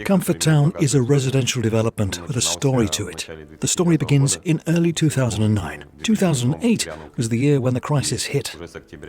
Comfort Town is a residential development with a story to it. The story begins in early 2009. 2008 was the year when the crisis hit.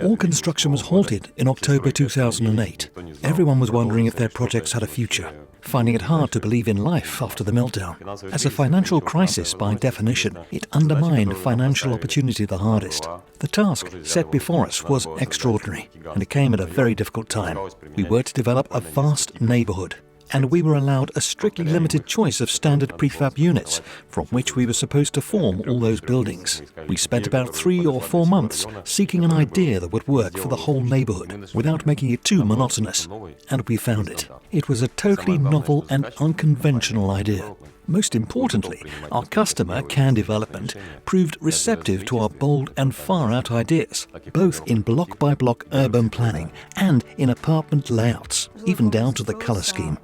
All construction was halted in October 2008. Everyone was wondering if their projects had a future, finding it hard to believe in life after the meltdown. As a financial crisis, by definition, it undermined financial opportunity the hardest. The task set before us was extraordinary, and it came at a very difficult time. We were to develop a vast neighborhood, and we were allowed a strictly limited choice of standard prefab units, from which we were supposed to form all those buildings. We spent about 3 or 4 months seeking an idea that would work for the whole neighborhood, without making it too monotonous, and we found it. It was a totally novel and unconventional idea. Most importantly, our customer, Can Development, proved receptive to our bold and far-out ideas, both in block-by-block urban planning and in apartment layouts, even down to the color scheme.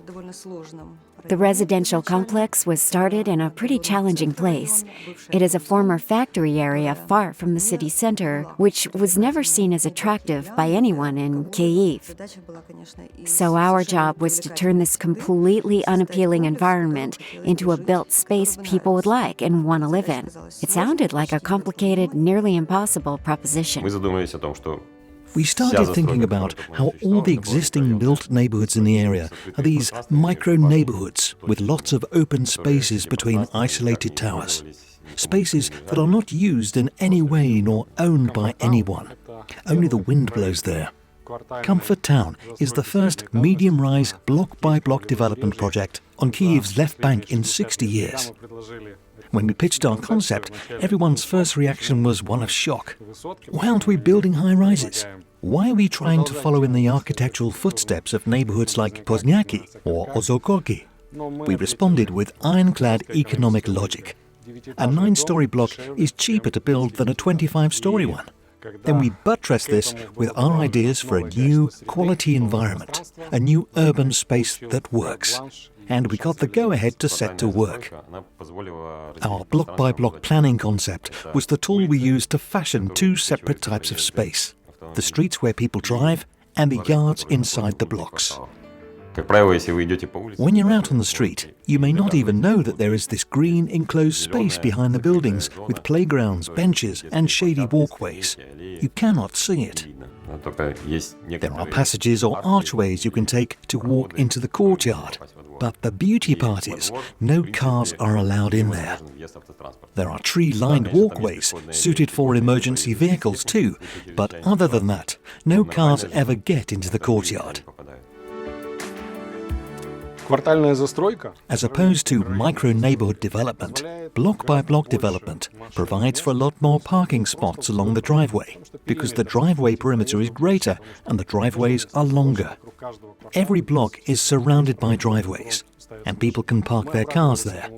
The residential complex was started in a pretty challenging place. It is a former factory area far from the city center, which was never seen as attractive by anyone in Kyiv. So our job was to turn this completely unappealing environment into a built space people would like and want to live in. It sounded like a complicated, nearly impossible proposition. We started thinking about how all the existing built neighborhoods in the area are these micro-neighborhoods with lots of open spaces between isolated towers. Spaces that are not used in any way nor owned by anyone. Only the wind blows there. Comfort Town is the first medium-rise block-by-block development project on Kyiv's left bank in 60 years. When we pitched our concept, everyone's first reaction was one of shock. Why aren't we building high-rises? Why are we trying to follow in the architectural footsteps of neighborhoods like Poznyaki or Ozokroki? We responded with ironclad economic logic. A 9-story block is cheaper to build than a 25-story one. Then we buttress this with our ideas for a new quality environment, a new urban space that works. And we got the go-ahead to set to work. Our block-by-block planning concept was the tool we used to fashion 2 separate types of space: the streets where people drive and the yards inside the blocks. When you're out on the street, you may not even know that there is this green enclosed space behind the buildings with playgrounds, benches and shady walkways. You cannot see it. There are passages or archways you can take to walk into the courtyard. But the beauty part is, no cars are allowed in there. There are tree-lined walkways suited for emergency vehicles too, but other than that, no cars ever get into the courtyard. As opposed to micro-neighborhood development, block-by-block development provides for a lot more parking spots along the driveway, because the driveway perimeter is greater and the driveways are longer. Every block is surrounded by driveways, and people can park their cars there.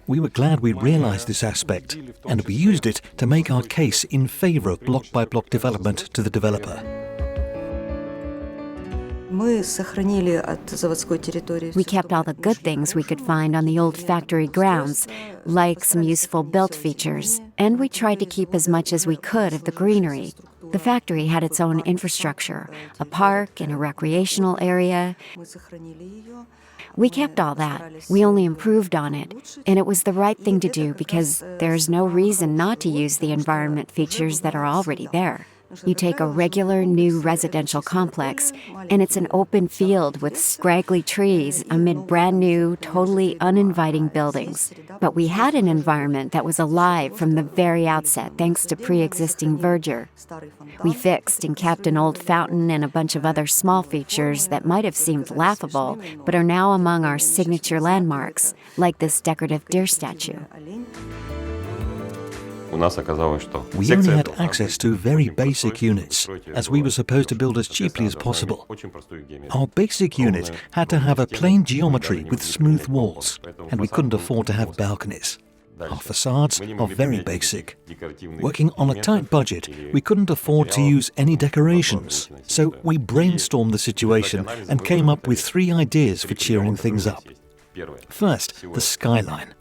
We were glad we realized this aspect, and we used it to make our case in favor of block-by-block development to the developer. We kept all the good things we could find on the old factory grounds, like some useful built features, and we tried to keep as much as we could of the greenery. The factory had its own infrastructure, a park and a recreational area. We kept all that. We only improved on it, and it was the right thing to do because there's no reason not to use the environment features that are already there. You take a regular new residential complex, and it's an open field with scraggly trees amid brand new, totally uninviting buildings. But we had an environment that was alive from the very outset thanks to pre-existing verdure. We fixed and kept an old fountain and a bunch of other small features that might have seemed laughable, but are now among our signature landmarks, like this decorative deer statue. We only had access to very basic units, as we were supposed to build as cheaply as possible. Our basic unit had to have a plain geometry with smooth walls, and we couldn't afford to have balconies. Our facades are very basic. Working on a tight budget, we couldn't afford to use any decorations, so we brainstormed the situation and came up with 3 ideas for cheering things up. First, the skyline.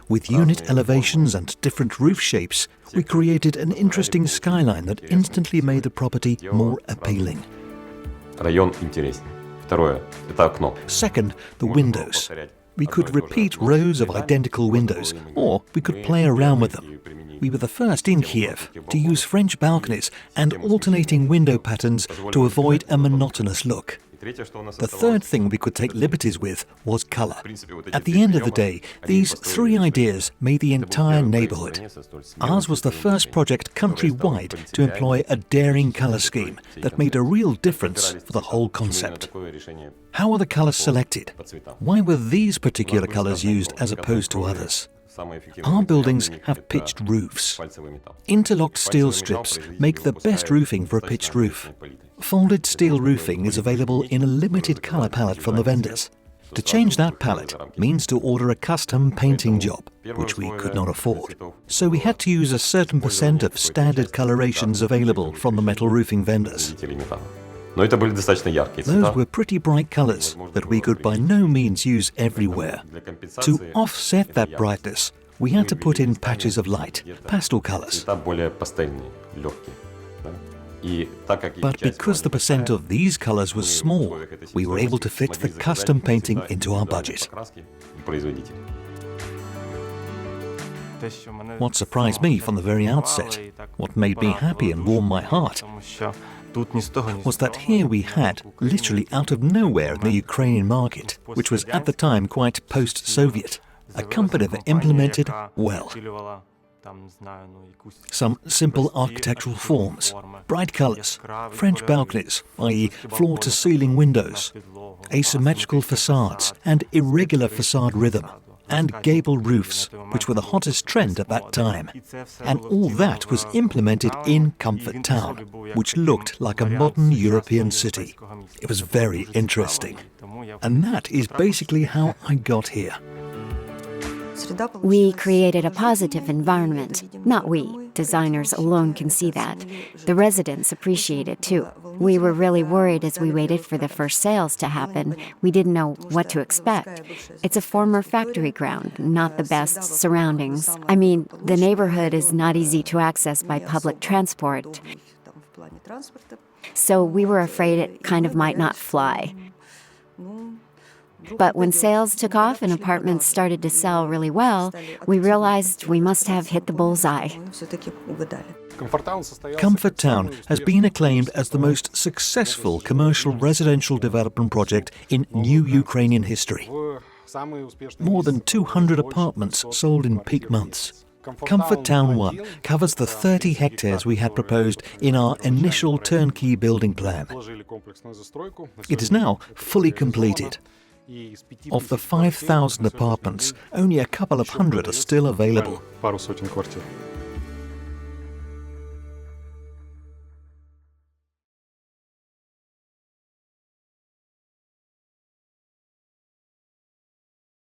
With unit elevations and different roof shapes, we created an interesting skyline that instantly made the property more appealing. Second, the windows. We could repeat rows of identical windows, or we could play around with them. We were the first in Kyiv to use French balconies and alternating window patterns to avoid a monotonous look. The third thing we could take liberties with was colour. At the end of the day, these three ideas made the entire neighbourhood. Ours was the first project countrywide to employ a daring colour scheme that made a real difference for the whole concept. How were the colours selected? Why were these particular colours used as opposed to others? Our buildings have pitched roofs. Interlocked steel strips make the best roofing for a pitched roof. Folded steel roofing is available in a limited colour palette from the vendors. To change that palette means to order a custom painting job, which we could not afford. So we had to use a certain percent of standard colorations available from the metal roofing vendors. Those were pretty bright colours that we could by no means use everywhere. To offset that brightness, we had to put in patches of light, pastel colours. But because the percent of these colours was small, we were able to fit the custom painting into our budget. What surprised me from the very outset, what made me happy and warmed my heart, was that here we had, literally out of nowhere in the Ukrainian market, which was at the time quite post-Soviet, a company that implemented, well, some simple architectural forms, bright colours, French balconies, i.e. floor-to-ceiling windows, asymmetrical facades and irregular facade rhythm, and gable roofs, which were the hottest trend at that time. And all that was implemented in Comfort Town, which looked like a modern European city. It was very interesting. And that is basically how I got here. We created a positive environment. Not we. Designers alone can see that. The residents appreciate it too. We were really worried as we waited for the first sales to happen. We didn't know what to expect. It's a former factory ground, not the best surroundings. I mean, the neighborhood is not easy to access by public transport. So we were afraid it kind of might not fly. But when sales took off and apartments started to sell really well, we realized we must have hit the bullseye. Comfort Town has been acclaimed as the most successful commercial residential development project in new Ukrainian history. More than 200 apartments sold in peak months. Comfort Town 1 covers the 30 hectares we had proposed in our initial turnkey building plan. It is now fully completed. Of the 5,000 apartments, only a couple of hundred are still available.